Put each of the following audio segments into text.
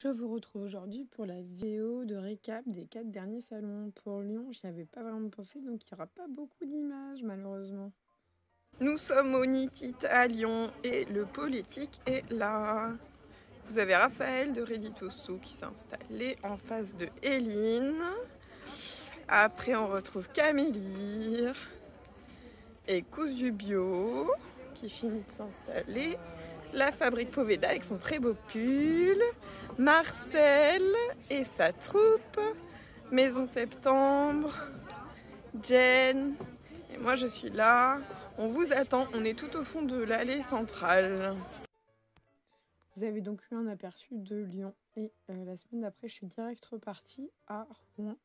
Je vous retrouve aujourd'hui pour la vidéo de récap des 4 derniers salons. Pour Lyon, je n'y avais pas vraiment pensé, donc il n'y aura pas beaucoup d'images malheureusement. Nous sommes au NITIT à Lyon et le politique est là. Vous avez Raphaël de Ready to Sew qui s'est installé en face de Eline. Après on retrouve Camélie et Cousu Bio qui finit de s'installer. La fabrique Poveda avec son très beau pull. Marcel et sa troupe. Maison Septembre. Jen. Et moi je suis là. On vous attend. On est tout au fond de l'allée centrale. Vous avez donc eu un aperçu de Lyon. Et la semaine d'après, je suis direct repartie à Rouen.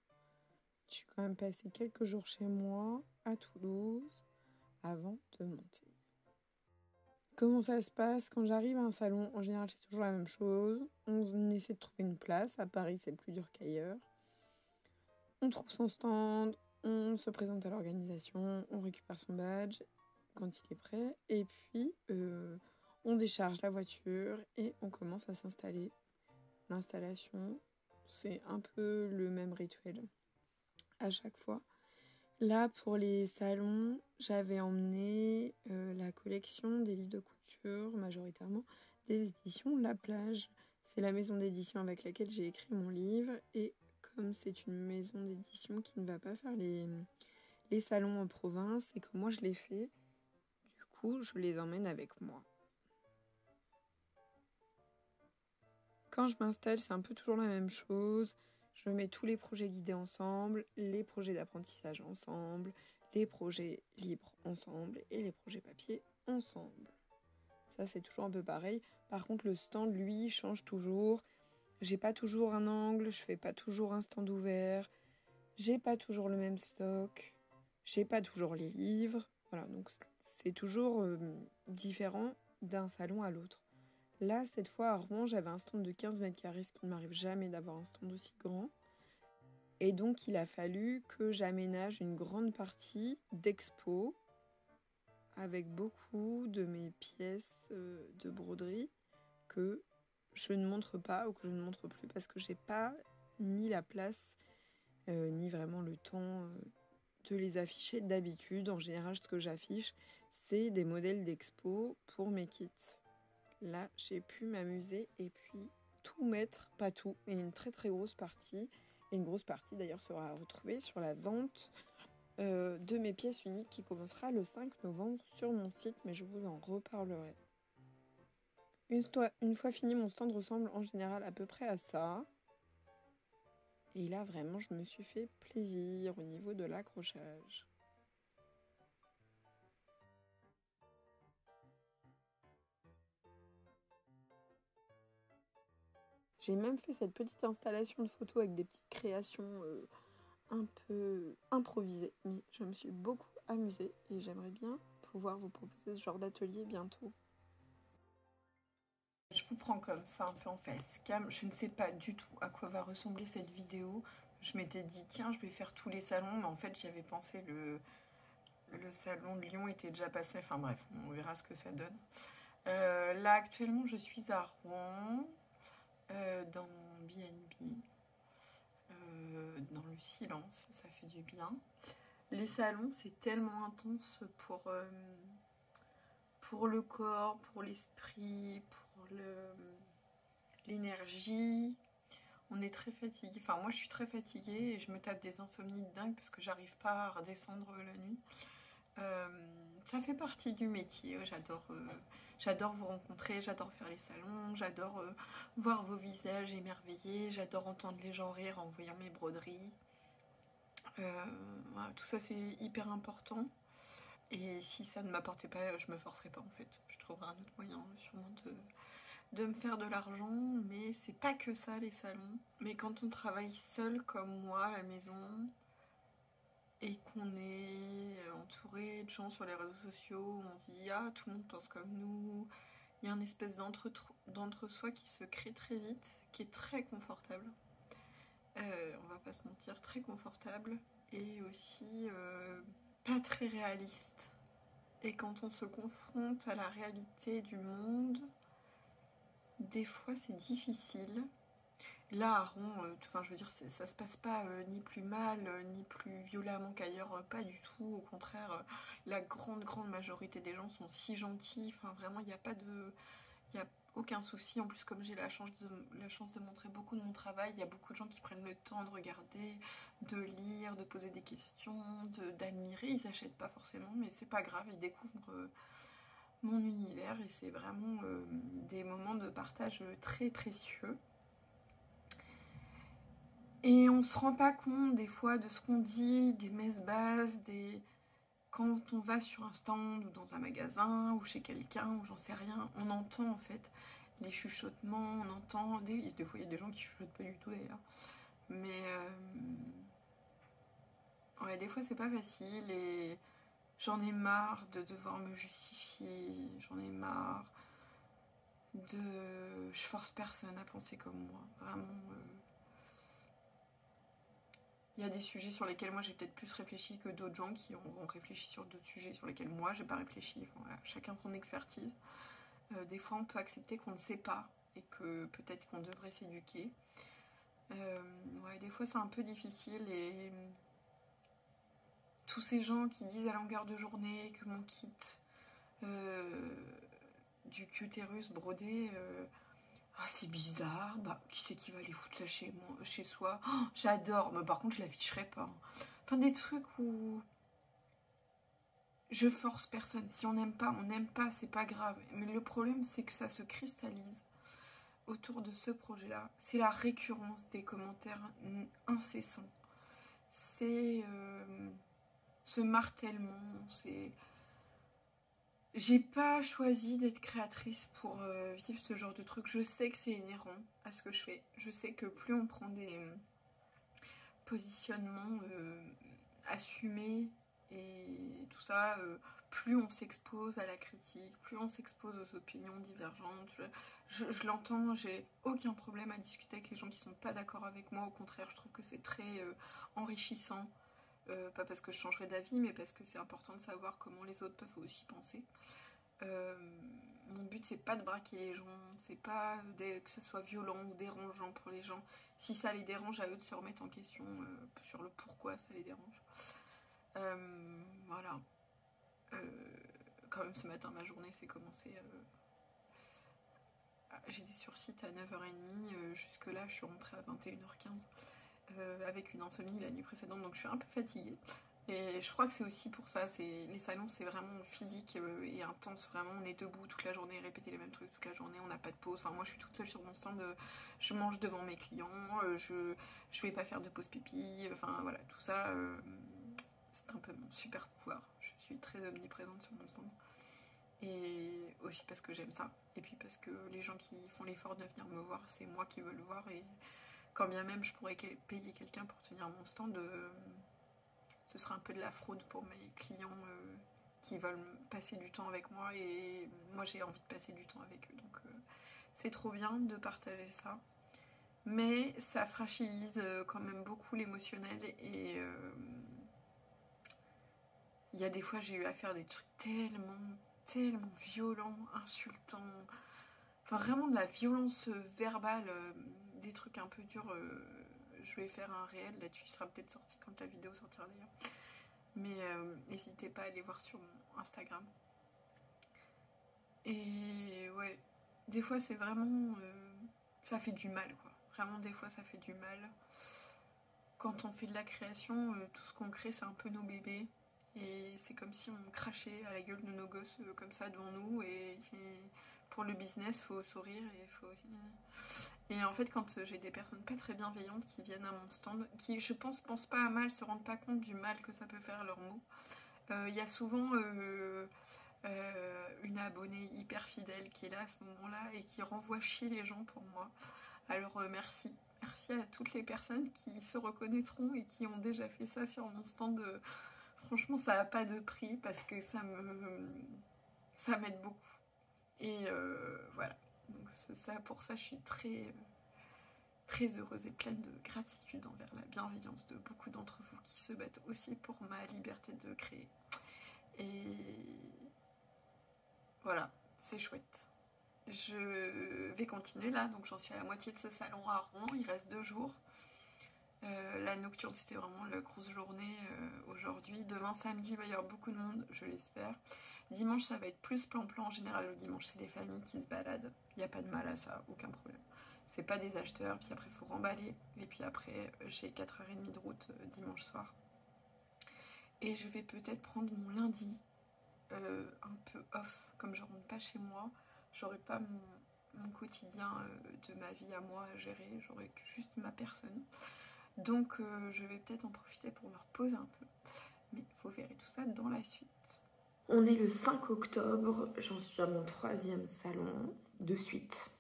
Je suis quand même passée quelques jours chez moi à Toulouse avant de monter. Comment ça se passe quand j'arrive à un salon? En général, c'est toujours la même chose. On essaie de trouver une place. À Paris, c'est plus dur qu'ailleurs. On trouve son stand, on se présente à l'organisation, on récupère son badge quand il est prêt. Et puis, on décharge la voiture et on commence à s'installer. L'installation, c'est un peu le même rituel à chaque fois. Là, pour les salons, j'avais emmené la collection des livres de couture, majoritairement des éditions La Plage. C'est la maison d'édition avec laquelle j'ai écrit mon livre. Et comme c'est une maison d'édition qui ne va pas faire les salons en province et que moi je les fais, du coup, je les emmène avec moi. Quand je m'installe, c'est un peu toujours la même chose. Je mets tous les projets guidés ensemble, les projets d'apprentissage ensemble, les projets libres ensemble et les projets papier ensemble. Ça, c'est toujours un peu pareil. Par contre, le stand, lui, change toujours. J'ai pas toujours un angle, je fais pas toujours un stand ouvert. J'ai pas toujours le même stock. J'ai pas toujours les livres. Voilà, donc c'est toujours différent d'un salon à l'autre. Là, cette fois, à Rouen, j'avais un stand de 15 mètres carrés, ce qui ne m'arrive jamais d'avoir un stand aussi grand. Et donc, il a fallu que j'aménage une grande partie d'expo avec beaucoup de mes pièces de broderie que je ne montre pas ou que je ne montre plus parce que j'ai pas ni la place ni vraiment le temps de les afficher. D'habitude, en général, ce que j'affiche, c'est des modèles d'expo pour mes kits. Là, j'ai pu m'amuser et puis tout mettre, pas tout, mais une très très grosse partie. Et une grosse partie d'ailleurs sera retrouvée sur la vente de mes pièces uniques qui commencera le 5 novembre sur mon site, mais je vous en reparlerai. Une fois fini, mon stand ressemble en général à peu près à ça. Et là, vraiment, je me suis fait plaisir au niveau de l'accrochage. J'ai même fait cette petite installation de photos avec des petites créations un peu improvisées. Mais je me suis beaucoup amusée et j'aimerais bien pouvoir vous proposer ce genre d'atelier bientôt. Je vous prends comme ça un peu en face cam. Je ne sais pas du tout à quoi va ressembler cette vidéo. Je m'étais dit tiens je vais faire tous les salons, mais en fait j'y avais pensé, le salon de Lyon était déjà passé. Enfin bref, on verra ce que ça donne. Là actuellement je suis à Rouen, dans mon BNB, dans le silence, ça fait du bien. Les salons c'est tellement intense pour le corps, pour l'esprit, pour l'énergie. On est très fatigué. Enfin, moi, je suis très fatiguée et je me tape des insomnies de dingue parce que j'arrive pas à redescendre la nuit. Ça fait partie du métier. J'adore vous rencontrer, j'adore faire les salons, j'adore voir vos visages émerveillés, j'adore entendre les gens rire en voyant mes broderies. Voilà, tout ça, c'est hyper important. Et si ça ne m'apportait pas, je me forcerais pas en fait. Je trouverai un autre moyen sûrement de me faire de l'argent, mais c'est pas que ça les salons. Mais quand on travaille seul comme moi à la maison et qu'on est entouré de gens sur les réseaux sociaux, on dit ah tout le monde pense comme nous, il y a une espèce d'entre-soi qui se crée très vite, qui est très confortable. On va pas se mentir, très confortable et aussi pas très réaliste. Et quand on se confronte à la réalité du monde, des fois c'est difficile Là, à Rouen, enfin, je veux dire, ça se passe pas ni plus mal, ni plus violemment qu'ailleurs, pas du tout. Au contraire, la grande majorité des gens sont si gentils. Enfin, vraiment, il n'y a pas de... Il n'y a aucun souci. En plus, comme j'ai la chance de montrer beaucoup de mon travail, il y a beaucoup de gens qui prennent le temps de regarder, de lire, de poser des questions, d'admirer. Ils n'achètent pas forcément, mais c'est pas grave, ils découvrent mon univers et c'est vraiment des moments de partage très précieux. Et on se rend pas compte des fois de ce qu'on dit, des messes basses, quand on va sur un stand ou dans un magasin ou chez quelqu'un ou j'en sais rien, on entend en fait les chuchotements, on entend des fois il y a des gens qui chuchotent pas du tout d'ailleurs, mais ouais, des fois c'est pas facile et j'en ai marre de devoir me justifier, j'en ai marre je force personne à penser comme moi, vraiment. Il y a des sujets sur lesquels moi j'ai peut-être plus réfléchi que d'autres gens qui ont réfléchi sur d'autres sujets sur lesquels moi j'ai pas réfléchi. Enfin, voilà, chacun son expertise. Des fois on peut accepter qu'on ne sait pas et que peut-être qu'on devrait s'éduquer. Ouais, des fois c'est un peu difficile et tous ces gens qui disent à longueur de journée que mon kit du cutérus brodé, ah c'est bizarre, bah qui c'est qui va aller foutre ça chez soi, oh, j'adore, mais par contre je l'afficherai pas. Enfin des trucs où je force personne, si on n'aime pas, on n'aime pas, c'est pas grave. Mais le problème c'est que ça se cristallise autour de ce projet-là. C'est la récurrence des commentaires incessants. C'est ce martèlement, c'est... J'ai pas choisi d'être créatrice pour vivre ce genre de truc. Je sais que c'est inhérent à ce que je fais. Je sais que plus on prend des positionnements assumés et tout ça, plus on s'expose à la critique, plus on s'expose aux opinions divergentes. Je l'entends, j'ai aucun problème à discuter avec les gens qui sont pas d'accord avec moi. Au contraire, je trouve que c'est très enrichissant. Pas parce que je changerai d'avis, mais parce que c'est important de savoir comment les autres peuvent aussi penser. Mon but c'est pas de braquer les gens, c'est pas que ce soit violent ou dérangeant pour les gens. Si ça les dérange, à eux de se remettre en question sur le pourquoi ça les dérange. Voilà. Quand même ce matin ma journée s'est commencée. J'étais sur site à 9h30, jusque là je suis rentrée à 21h15 avec une insomnie la nuit précédente, donc je suis un peu fatiguée. Et je crois que c'est aussi pour ça, les salons c'est vraiment physique et intense, vraiment on est debout toute la journée, répéter les mêmes trucs toute la journée, on n'a pas de pause. Enfin moi je suis toute seule sur mon stand, je mange devant mes clients, je vais pas faire de pause pipi, enfin voilà, tout ça c'est un peu mon super pouvoir. Je suis très omniprésente sur mon stand. Et aussi parce que j'aime ça, et puis parce que les gens qui font l'effort de venir me voir, c'est moi qui veux le voir, et quand bien même je pourrais payer quelqu'un pour tenir mon stand, ce sera un peu de la fraude pour mes clients qui veulent passer du temps avec moi, et moi j'ai envie de passer du temps avec eux, donc c'est trop bien de partager ça. Mais ça fragilise quand même beaucoup l'émotionnel, et il y a des fois j'ai eu à faire des trucs tellement violents, insultants, enfin vraiment de la violence verbale, des trucs un peu durs. Je vais faire un réel là-dessus, il sera peut-être sorti quand la vidéo sortira d'ailleurs. Mais n'hésitez pas à aller voir sur mon Instagram. Et ouais, des fois c'est vraiment... ça fait du mal quoi. Vraiment des fois ça fait du mal. Quand on fait de la création, tout ce qu'on crée c'est un peu nos bébés. Et c'est comme si on crachait à la gueule de nos gosses comme ça devant nous. Et pour le business, il faut sourire et faut aussi... Et en fait, quand j'ai des personnes pas très bienveillantes qui viennent à mon stand, qui je pense pas à mal, se rendent pas compte du mal que ça peut faire leurs mots, y a souvent une abonnée hyper fidèle qui est là à ce moment-là et qui renvoie chier les gens pour moi. Alors merci. Merci à toutes les personnes qui se reconnaîtront et qui ont déjà fait ça sur mon stand. Franchement, ça n'a pas de prix parce que ça m'aide beaucoup. Et voilà. Donc pour ça, je suis très heureuse et pleine de gratitude envers la bienveillance de beaucoup d'entre vous qui se battent aussi pour ma liberté de créer. Et voilà, c'est chouette. je vais continuer là, donc j'en suis à la moitié de ce salon à Rouen, il reste 2 jours. La nocturne c'était vraiment la grosse journée aujourd'hui. Demain samedi il va y avoir beaucoup de monde, je l'espère. Dimanche ça va être plus plan-plan, en général le dimanche c'est des familles qui se baladent, il n'y a pas de mal à ça, aucun problème. C'est pas des acheteurs, puis après il faut remballer, et puis après j'ai 4h30 de route dimanche soir. Et je vais peut-être prendre mon lundi un peu off, comme je rentre pas chez moi, j'aurai pas mon quotidien de ma vie à moi à gérer, j'aurai juste ma personne. Donc je vais peut-être en profiter pour me reposer un peu. Mais vous verrez tout ça dans la suite. On est le 5 octobre, j'en suis à mon 3e salon de suite.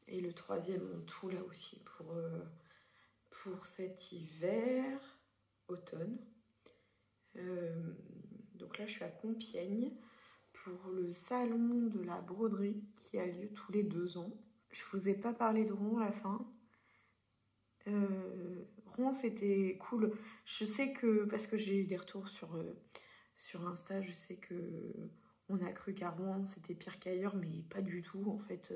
Et le 3e en tout là aussi pour cet hiver, automne. Donc là je suis à Compiègne pour le salon de la broderie qui a lieu tous les 2 ans. Je vous ai pas parlé de Rouen à la fin. Rouen c'était cool. Je sais que, parce que j'ai eu des retours sur Insta, je sais que on a cru qu'à Rouen c'était pire qu'ailleurs, mais pas du tout en fait.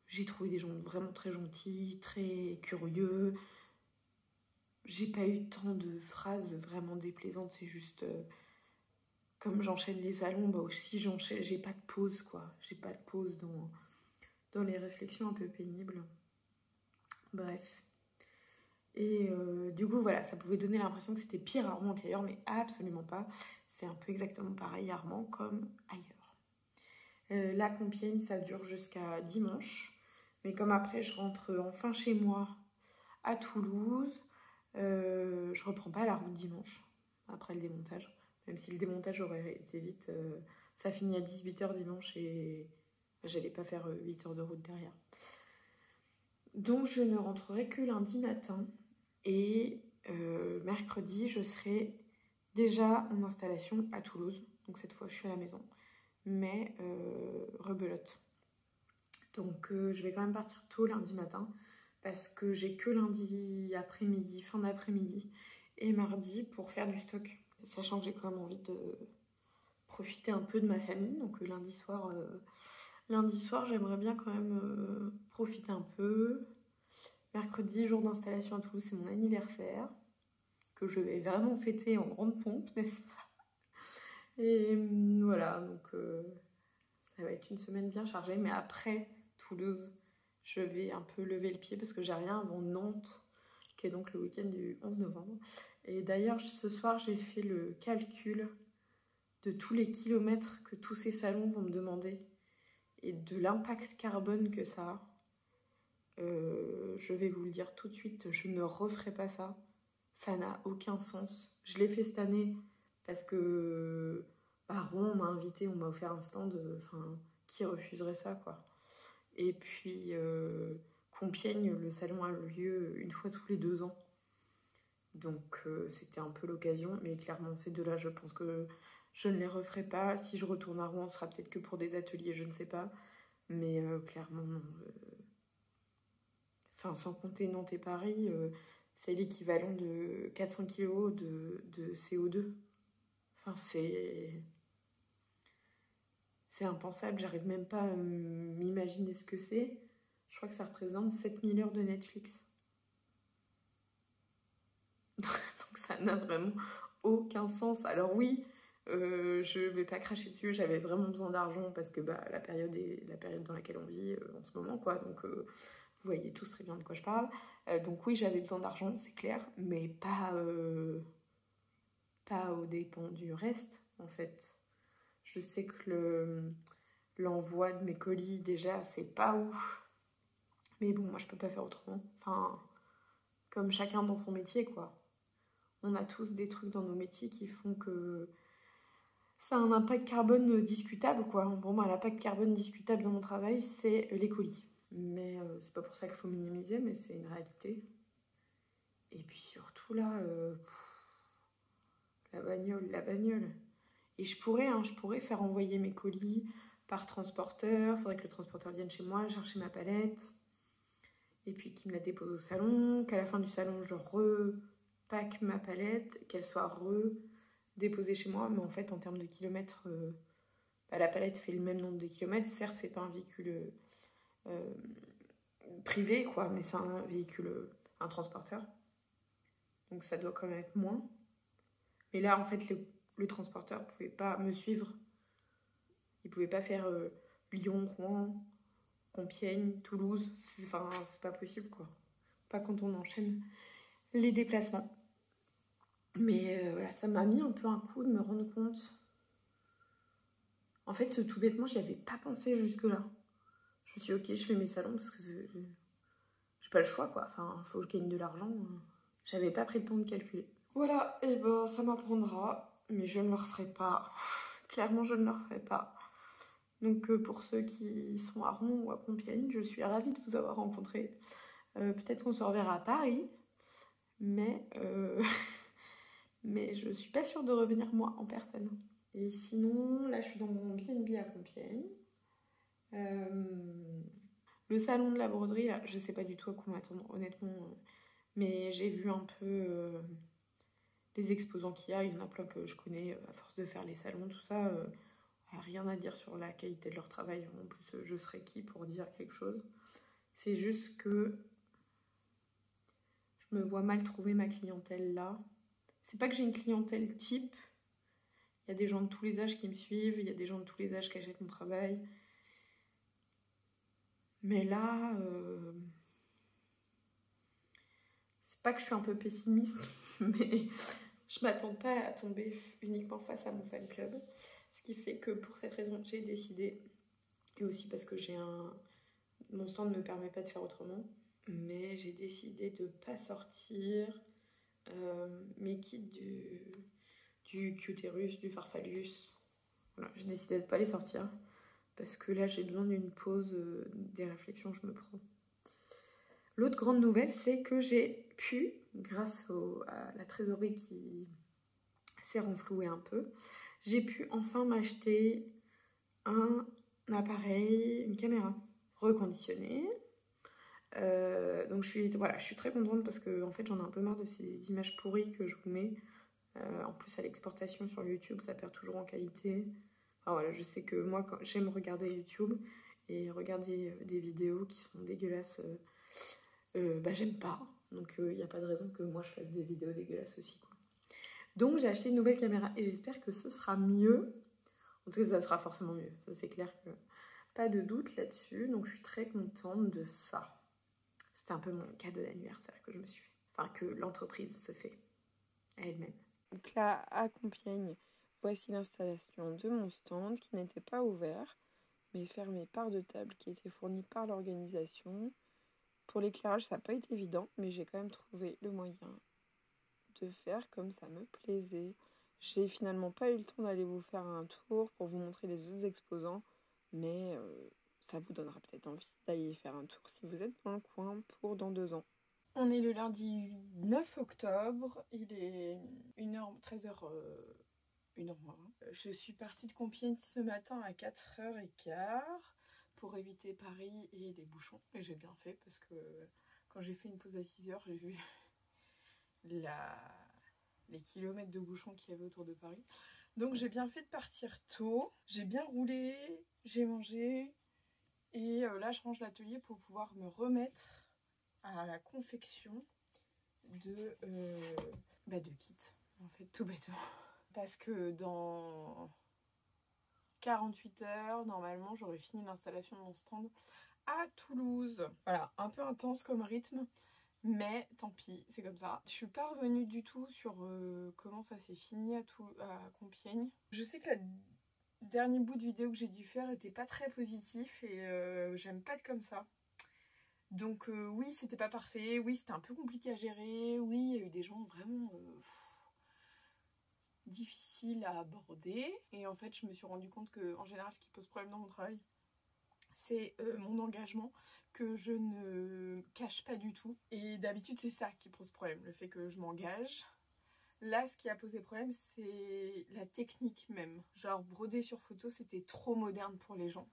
J'ai trouvé des gens vraiment très gentils, très curieux. J'ai pas eu tant de phrases vraiment déplaisantes, c'est juste comme j'enchaîne les salons, bah aussi j'enchaîne, j'ai pas de pause quoi. J'ai pas de pause dans les réflexions un peu pénibles. Bref. Et du coup, voilà, ça pouvait donner l'impression que c'était pire à Rouen qu'ailleurs, mais absolument pas. C'est un peu exactement pareil à Rouen comme ailleurs. La Compiègne, ça dure jusqu'à dimanche. Mais comme après, je rentre enfin chez moi à Toulouse, je reprends pas la route dimanche, après le démontage. Même si le démontage aurait été vite. Ça finit à 18h dimanche et j'allais pas faire 8 heures de route derrière. Donc je ne rentrerai que lundi matin. Et mercredi, je serai déjà en installation à Toulouse. Donc cette fois, je suis à la maison. Mais rebelote. Donc je vais quand même partir tôt lundi matin. Parce que j'ai que lundi après-midi, fin d'après-midi et mardi pour faire du stock. Sachant que j'ai quand même envie de profiter un peu de ma famille. Donc lundi soir, j'aimerais bien quand même profiter un peu. Mercredi, jour d'installation à Toulouse, c'est mon anniversaire, que je vais vraiment fêter en grande pompe, n'est-ce pas? Et voilà, donc ça va être une semaine bien chargée, mais après Toulouse, je vais un peu lever le pied parce que j'ai rien avant Nantes, qui est donc le week-end du 11 novembre. Et d'ailleurs, ce soir, j'ai fait le calcul de tous les kilomètres que tous ces salons vont me demander et de l'impact carbone que ça a. Je vais vous le dire tout de suite, je ne referai pas ça. Ça n'a aucun sens. Je l'ai fait cette année parce que Rouen, on m'a invité, on m'a offert un stand. Enfin, qui refuserait ça, quoi. Et puis, Compiègne, le salon a lieu une fois tous les 2 ans. Donc, c'était un peu l'occasion. Mais clairement, ces deux-là, je pense que je ne les referai pas. Si je retourne à Rouen, ce sera peut-être que pour des ateliers, je ne sais pas. Mais clairement, non. Enfin, sans compter Nantes et Paris, c'est l'équivalent de 400 kg de CO2. Enfin, c'est impensable, j'arrive même pas à m'imaginer ce que c'est. Je crois que ça représente 7000 heures de Netflix. Donc ça n'a vraiment aucun sens. Alors oui, je vais pas cracher dessus, j'avais vraiment besoin d'argent parce que la période est la période dans laquelle on vit en ce moment, quoi. Donc vous voyez tous très bien de quoi je parle. Donc oui, j'avais besoin d'argent, c'est clair, mais pas aux dépens du reste, en fait. Je sais que l'envoi de mes colis, déjà, c'est pas ouf. Mais bon, moi, je peux pas faire autrement. Enfin, comme chacun dans son métier, quoi. On a tous des trucs dans nos métiers qui font que ça a un impact carbone discutable, quoi. Bon, moi, l'impact carbone discutable dans mon travail, c'est les colis. Mais c'est pas pour ça qu'il faut minimiser, mais c'est une réalité. Et puis surtout, là, la bagnole. Et je pourrais faire envoyer mes colis par transporteur. Il faudrait que le transporteur vienne chez moi chercher ma palette. Et puis qu'il me la dépose au salon. Qu'à la fin du salon, je repack ma palette. Qu'elle soit déposée chez moi. Mais en fait, en termes de kilomètres, la palette fait le même nombre de kilomètres. Certes, c'est pas un véhicule privé, quoi, mais c'est un véhicule, un transporteur. Donc ça doit quand même être moins. Mais là, en fait, le transporteur pouvait pas me suivre. Il pouvait pas faire Lyon, Rouen, Compiègne, Toulouse. C'est pas possible, quoi. Pas quand on enchaîne les déplacements. Mais voilà, ça m'a mis un peu un coup de me rendre compte. En fait, tout bêtement, j'y avais pas pensé jusque-là. Je me suis dit, ok, je fais mes salons parce que j'ai pas le choix, quoi. Enfin, faut que je gagne de l'argent. J'avais pas pris le temps de calculer. Voilà, et ben ça m'apprendra, mais je ne le referai pas. Clairement, je ne le referai pas. Donc pour ceux qui sont à Rouen ou à Compiègne, je suis ravie de vous avoir rencontré. Peut-être qu'on se reverra à Paris, mais, mais je suis pas sûre de revenir moi en personne. Et sinon, là je suis dans mon B&B à Compiègne. Le salon de la broderie, là, je sais pas du tout à quoi m'attendre, honnêtement. Mais j'ai vu un peu les exposants qu'il y a. Il y en a plein que je connais à force de faire les salons, tout ça. Rien à dire sur la qualité de leur travail. En plus, je serais qui pour dire quelque chose. C'est juste que je me vois mal trouver ma clientèle là. C'est pas que j'ai une clientèle type. Il y a des gens de tous les âges qui me suivent. Il y a des gens de tous les âges qui achètent mon travail. Mais là, c'est pas que je suis un peu pessimiste, mais je m'attends pas à tomber uniquement face à mon fan club. Ce qui fait que pour cette raison, j'ai décidé, et aussi parce que mon stand ne me permet pas de faire autrement, mais j'ai décidé de pas sortir mes kits du Cutérus, du Farfalius. Voilà, j'ai décidé de pas les sortir parce que là j'ai besoin d'une pause des réflexions que je me prends. L'autre grande nouvelle, c'est que j'ai pu, grâce à la trésorerie qui s'est renflouée un peu, j'ai pu enfin m'acheter un appareil, une caméra reconditionnée. Donc je suis très contente parce que en fait j'en ai un peu marre de ces images pourries que je vous mets. En plus à l'exportation sur YouTube, ça perd toujours en qualité. Enfin, voilà, je sais que moi quand j'aime regarder YouTube et regarder des vidéos qui sont dégueulasses, j'aime pas. Donc il n'y a pas de raison que moi je fasse des vidéos dégueulasses aussi, quoi. Donc j'ai acheté une nouvelle caméra et j'espère que ce sera mieux. En tout cas ça sera forcément mieux, ça c'est clair, que pas de doute là-dessus. Donc je suis très contente de ça. C'était un peu mon cadeau d'anniversaire que je me suis fait. Enfin, que l'entreprise se fait à elle-même. Donc là, à Compiègne, voici l'installation de mon stand qui n'était pas ouvert, mais fermé par deux tables qui étaient fournies par l'organisation. Pour l'éclairage, ça n'a pas été évident, mais j'ai quand même trouvé le moyen de faire comme ça me plaisait. J'ai finalement pas eu le temps d'aller vous faire un tour pour vous montrer les autres exposants, mais ça vous donnera peut-être envie d'aller faire un tour si vous êtes dans le coin pour dans 2 ans. On est le lundi 9 octobre, il est 13h, 1h moins. Je suis partie de Compiègne ce matin à 4h15 pour éviter Paris et les bouchons. Et j'ai bien fait parce que quand j'ai fait une pause à 6h, j'ai vu les kilomètres de bouchons qu'il y avait autour de Paris. Donc j'ai bien fait de partir tôt, j'ai bien roulé, j'ai mangé et là je range l'atelier pour pouvoir me remettre à la confection de kits, en fait, tout bêtement. Parce que dans 48 heures, normalement, j'aurais fini l'installation de mon stand à Toulouse. Voilà, un peu intense comme rythme, mais tant pis, c'est comme ça. Je suis pas revenue du tout sur comment ça s'est fini à Compiègne. Je sais que le dernier bout de vidéo que j'ai dû faire était pas très positif et j'aime pas être comme ça. Donc oui, c'était pas parfait, oui, c'était un peu compliqué à gérer, oui, il y a eu des gens vraiment difficiles à aborder. Et en fait, je me suis rendu compte que, en général, ce qui pose problème dans mon travail, c'est mon engagement que je ne cache pas du tout. Et d'habitude, c'est ça qui pose problème, le fait que je m'engage. Là, ce qui a posé problème, c'est la technique même. Genre, broder sur photo, c'était trop moderne pour les gens.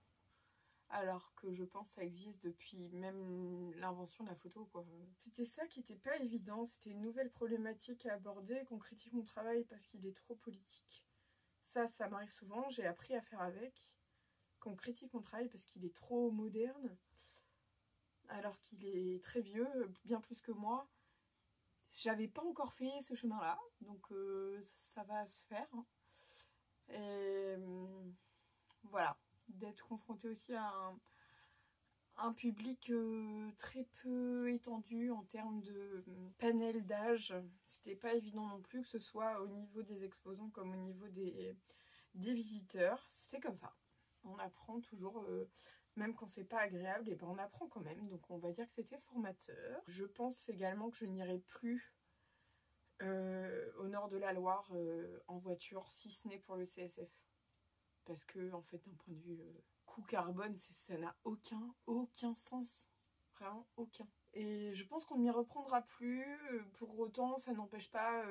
Alors que je pense que ça existe depuis même l'invention de la photo, quoi. C'était ça qui était pas évident, c'était une nouvelle problématique à aborder, qu'on critique mon travail parce qu'il est trop politique. Ça m'arrive souvent, j'ai appris à faire avec, qu'on critique mon travail parce qu'il est trop moderne, alors qu'il est très vieux, bien plus que moi. J'avais pas encore fait ce chemin-là, donc ça va se faire. Et voilà, d'être confrontée aussi à un public très peu étendu en termes de panel d'âge. C'était pas évident non plus, que ce soit au niveau des exposants comme au niveau des visiteurs. C'était comme ça. On apprend toujours, même quand c'est pas agréable, et ben on apprend quand même. Donc on va dire que c'était formateur. Je pense également que je n'irai plus au nord de la Loire en voiture, si ce n'est pour le CSF. Parce que en fait, d'un point de vue coût carbone, ça n'a aucun sens. Vraiment aucun. Et je pense qu'on ne m'y reprendra plus. Pour autant, ça n'empêche pas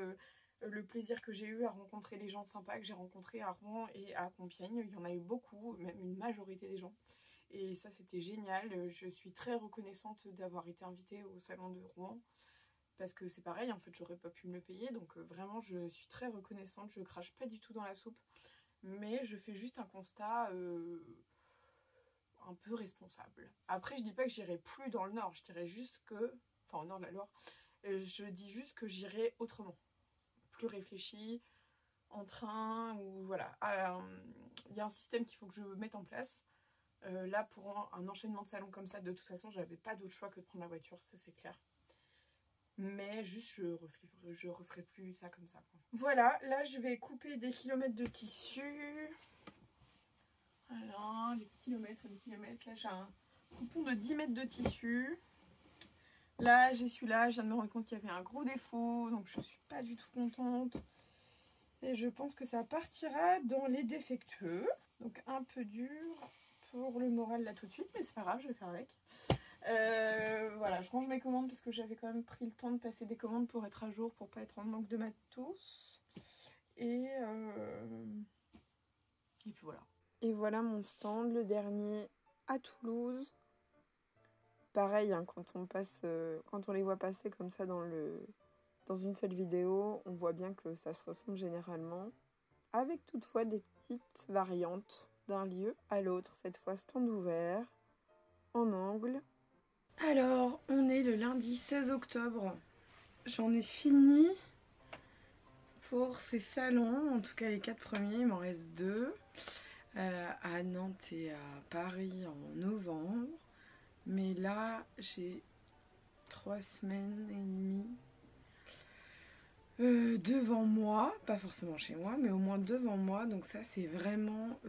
le plaisir que j'ai eu à rencontrer les gens sympas que j'ai rencontrés à Rouen et à Compiègne. Il y en a eu beaucoup, même une majorité des gens. Et ça, c'était génial. Je suis très reconnaissante d'avoir été invitée au salon de Rouen. Parce que c'est pareil, en fait, j'aurais pas pu me le payer. Donc vraiment, je suis très reconnaissante. Je crache pas du tout dans la soupe. Mais je fais juste un constat un peu responsable. Après, je dis pas que j'irai plus dans le nord, je dirais juste que, enfin au nord de la Loire, je dis juste que j'irai autrement, plus réfléchi, en train, ou voilà. Il y a un système qu'il faut que je mette en place. Là, pour un enchaînement de salons comme ça, de toute façon, j'avais pas d'autre choix que de prendre la voiture, ça c'est clair. Mais juste, je referai plus ça comme ça, quoi. Voilà, là je vais couper des kilomètres de tissu. Voilà, des kilomètres et des kilomètres. Là, j'ai un coupon de 10 mètres de tissu. Là, j'ai celui-là. Je viens de me rendre compte qu'il y avait un gros défaut. Donc, je suis pas du tout contente. Et je pense que ça partira dans les défectueux. Donc, un peu dur pour le moral là tout de suite. Mais c'est pas grave, je vais faire avec. Voilà, je range mes commandes parce que j'avais quand même pris le temps de passer des commandes pour être à jour, pour pas être en manque de matos. Et puis voilà. Et voilà mon stand, le dernier à Toulouse. Pareil, hein, quand on les voit passer comme ça dans une seule vidéo, on voit bien que ça se ressemble généralement. Avec toutefois des petites variantes d'un lieu à l'autre. Cette fois stand ouvert, en angle. Alors, on est le lundi 16 octobre. J'en ai fini pour ces salons, en tout cas les 4 premiers, il m'en reste 2. À Nantes et à Paris en novembre. Mais là, j'ai 3 semaines et demie devant moi. Pas forcément chez moi, mais au moins devant moi. Donc ça, c'est vraiment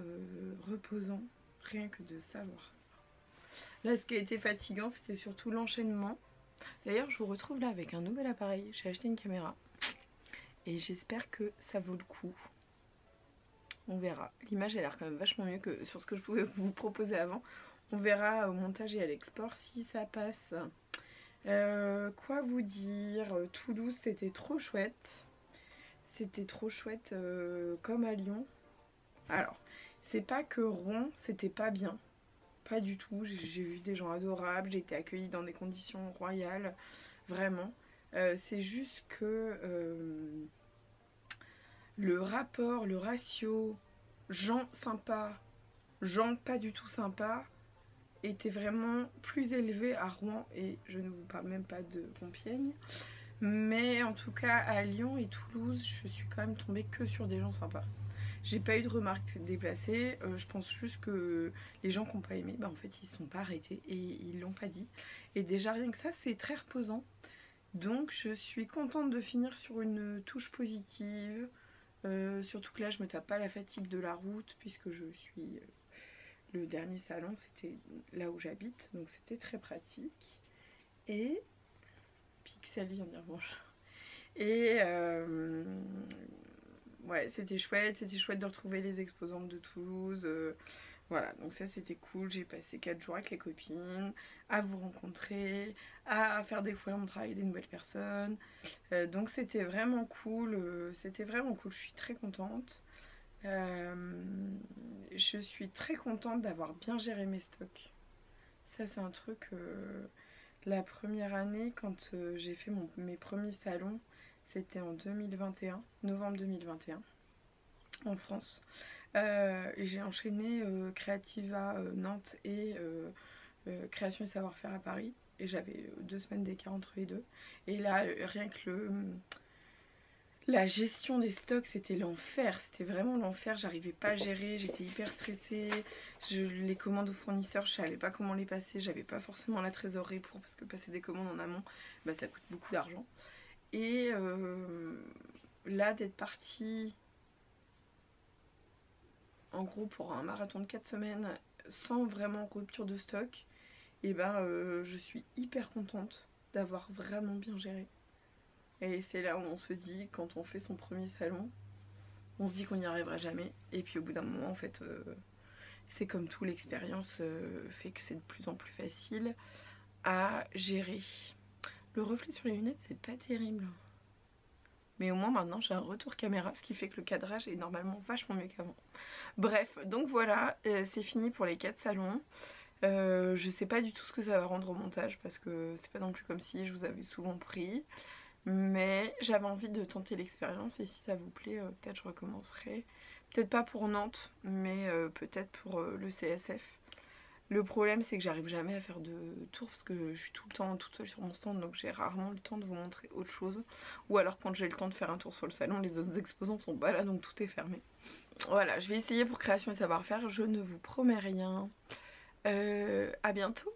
reposant. Rien que de savoir ça. Là, ce qui a été fatigant, c'était surtout l'enchaînement. D'ailleurs, je vous retrouve là avec un nouvel appareil. J'ai acheté une caméra. Et j'espère que ça vaut le coup. On verra. L'image a l'air quand même vachement mieux que sur ce que je pouvais vous proposer avant. On verra au montage et à l'export si ça passe. Quoi vous dire? Toulouse, c'était trop chouette. C'était trop chouette comme à Lyon. Alors, c'est pas que Rouen, c'était pas bien. Pas du tout. J'ai vu des gens adorables. J'ai été accueillie dans des conditions royales. Vraiment. C'est juste que le rapport, le ratio gens sympas, gens pas du tout sympas était vraiment plus élevé à Rouen, et je ne vous parle même pas de Compiègne. Mais en tout cas à Lyon et Toulouse, je suis quand même tombée que sur des gens sympas. J'ai pas eu de remarques déplacées, je pense juste que les gens qui n'ont pas aimé, bah en fait ils se sont pas arrêtés et ils l'ont pas dit. Et déjà rien que ça, c'est très reposant. Donc je suis contente de finir sur une touche positive. Surtout que là je me tape pas la fatigue de la route puisque je suis... le dernier salon c'était là où j'habite, donc c'était très pratique. Et Pixel vient de revanche. Et ouais, c'était chouette de retrouver les exposantes de Toulouse. Voilà, donc ça c'était cool. J'ai passé 4 jours avec les copines, à vous rencontrer, à faire découvrir mon travail à des nouvelles personnes. Donc c'était vraiment cool. Je suis très contente. Je suis très contente d'avoir bien géré mes stocks. Ça c'est un truc... la première année, quand j'ai fait mes premiers salons, c'était en 2021, novembre 2021. en France. Et j'ai enchaîné Creativa Nantes et Création et Savoir-faire à Paris. Et j'avais 2 semaines d'écart entre les deux. Et là, rien que la gestion des stocks, c'était l'enfer. C'était vraiment l'enfer. J'arrivais pas à gérer. J'étais hyper stressée. Les commandes aux fournisseurs, je savais pas comment les passer. J'avais pas forcément la trésorerie pour, parce que passer des commandes en amont, bah, ça coûte beaucoup d'argent. Et là, d'être partie en gros pour un marathon de 4 semaines sans vraiment rupture de stock, et ben je suis hyper contente d'avoir vraiment bien géré. Et c'est là où on se dit, quand on fait son premier salon, on se dit qu'on n'y arrivera jamais. Et puis au bout d'un moment, en fait, c'est comme tout, l'expérience fait que c'est de plus en plus facile à gérer. Le reflet sur les lunettes, c'est pas terrible. Mais au moins maintenant j'ai un retour caméra, ce qui fait que le cadrage est normalement vachement mieux qu'avant. Bref, donc voilà, c'est fini pour les 4 salons. Je sais pas du tout ce que ça va rendre au montage parce que c'est pas non plus comme si je vous avais souvent pris. Mais j'avais envie de tenter l'expérience et si ça vous plaît, peut-être je recommencerai. Peut-être pas pour Nantes, mais peut-être pour le CSF. Le problème c'est que j'arrive jamais à faire de tour parce que je suis tout le temps toute seule sur mon stand, donc j'ai rarement le temps de vous montrer autre chose. Ou alors quand j'ai le temps de faire un tour sur le salon, les autres exposants sont pas là, donc tout est fermé. Voilà, je vais essayer pour Création et Savoir-faire, je ne vous promets rien. À bientôt.